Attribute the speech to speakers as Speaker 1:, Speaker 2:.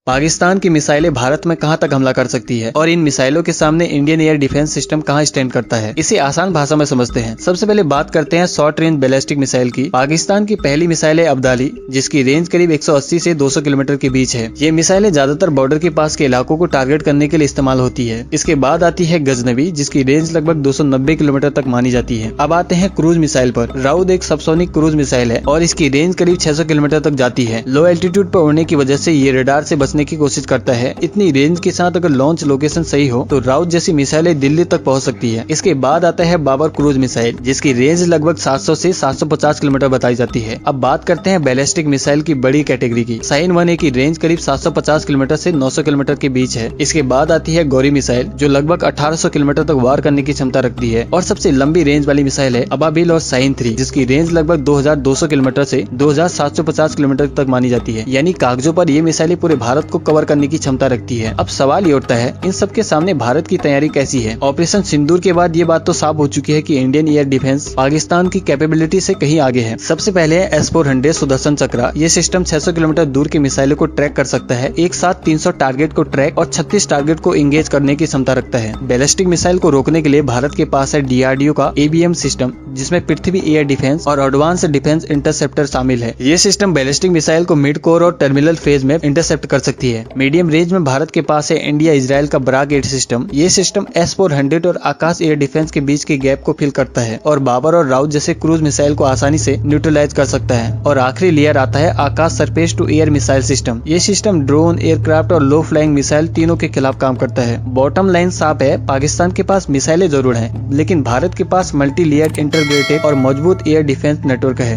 Speaker 1: पाकिस्तान की मिसाइलें भारत में कहां तक हमला कर सकती है और इन मिसाइलों के सामने इंडियन एयर डिफेंस सिस्टम कहां स्टैंड करता है, इसे आसान भाषा में समझते हैं। सबसे पहले बात करते हैं शॉर्ट रेंज बैलिस्टिक मिसाइल की। पाकिस्तान की पहली मिसाइल है अब्दाली, जिसकी रेंज करीब 180 से 200 किलोमीटर के बीच है। ये मिसाइलें ज्यादातर बॉर्डर के पास के इलाकों को टारगेट करने के लिए इस्तेमाल होती है। इसके बाद आती है गजनवी, जिसकी रेंज लगभग 290 किलोमीटर तक मानी जाती है। अब आते हैं क्रूज मिसाइल पर। राउद एक सबसोनिक क्रूज मिसाइल है और इसकी रेंज करीब 600 किलोमीटर तक जाती है। लो एल्टीट्यूड पर उड़ने की वजह से ये रडार से बचने की कोशिश करता है। इतनी रेंज के साथ अगर लॉन्च लोकेशन सही हो तो राउत जैसी मिसाइलें दिल्ली तक पहुंच सकती है। इसके बाद आता है बाबर क्रूज मिसाइल, जिसकी रेंज लगभग 700 से 750 किलोमीटर बताई जाती है। अब बात करते हैं बैलिस्टिक मिसाइल की बड़ी कैटेगरी की। शाहीन 1A की रेंज करीब 750 किलोमीटर से 900 किलोमीटर के बीच है। इसके बाद आती है गौरी मिसाइल, जो लगभग 1800 किलोमीटर तक वार करने की क्षमता रखती है। और सबसे लंबी रेंज वाली मिसाइल है अबाबिल और शाहीन 3, जिसकी रेंज लगभग 2200 किलोमीटर से 2750 किलोमीटर तक मानी जाती है। यानी कागजों पर ये मिसाइलें पूरे भारत को कवर करने की क्षमता रखती है। अब सवाल ये उठता है, इन सब के सामने भारत की तैयारी कैसी है? ऑपरेशन सिंदूर के बाद ये बात तो साफ हो चुकी है कि इंडियन एयर डिफेंस पाकिस्तान की कैपेबिलिटी से कहीं आगे है। सबसे पहले है S-400 सुदर्शन चक्र। ये सिस्टम 600 किलोमीटर दूर की मिसाइलों को ट्रैक कर सकता है। एक साथ 300 टारगेट को ट्रैक और 36 टारगेट को इंगेज करने की क्षमता रखता है। बैलिस्टिक मिसाइल को रोकने के लिए भारत के पास है DRDO का ABM सिस्टम, जिसमें पृथ्वी एयर डिफेंस और एडवांस डिफेंस इंटरसेप्टर शामिल है। ये सिस्टम बैलिस्टिक मिसाइल को मिड कोर और टर्मिनल फेज में इंटरसेप्ट कर सकती है। मीडियम रेंज में भारत के पास है इंडिया इजराइल का ब्राग 8 सिस्टम। ये सिस्टम S-400 और आकाश एयर डिफेंस के बीच के गैप को फिल करता है और बाबर और राउत जैसे क्रूज मिसाइल को आसानी से न्यूट्रलाइज कर सकता है। और आखिरी लेयर आता है Akash surface to air missile system. ये सिस्टम ड्रोन, एयरक्राफ्ट और लो फ्लाइंग मिसाइल तीनों के खिलाफ काम करता है। बॉटम लाइन साफ है, पाकिस्तान के पास मिसाइलें जरूर हैं, लेकिन भारत के पास मल्टी लेयर्ड, इंटीग्रेटेड और मजबूत एयर डिफेंस नेटवर्क है।